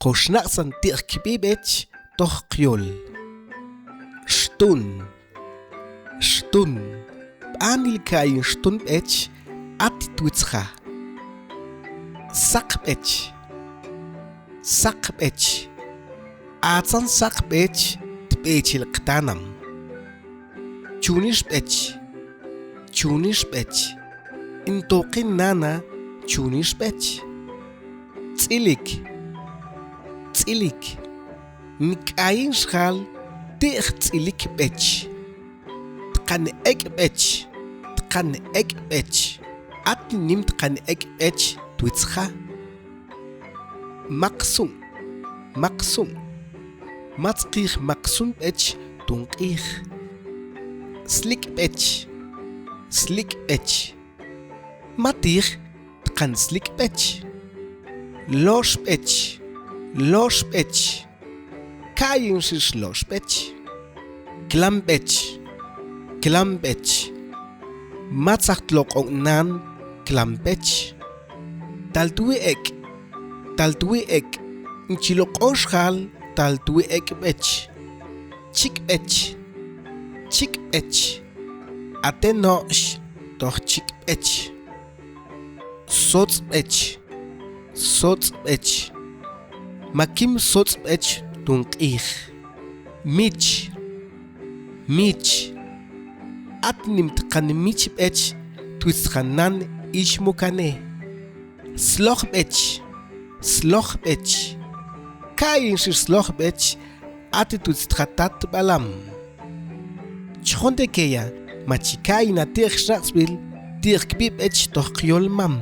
Qoshnaqsan tiqkibibech toqyol. Shtun. B'anil kayin shtun bech atitwitzja. Saqbech. Atsan saqbech tbechil qtanam. Chunishbech. Intoqin nana chunishbech. Tzilik. Nikayin shal tiq tzilik bech. Tqan ek bech. Atnim tqan ek bech twitzja. Maqsum. Matzqih maqsum bech tunqih. Slik bech. Matih tqan slik bech. Losh bech. Kayin shish losh bech. Klam bech. Matzaq tloqonan klam bech. Taltui ek. Nchiloqoshal taltui ek bech. Chik bech. Atenosh toch chik bech. Sots bech. Makim sots bech tunqih. Mich. Atnim tqan mich bech twitzqanan ishmukane. Sloch bech. Kayin shish sloch bech atitwitztratat balam. Chonde keya machikayin atir shaqsbil tirkbib bech toqyol mam.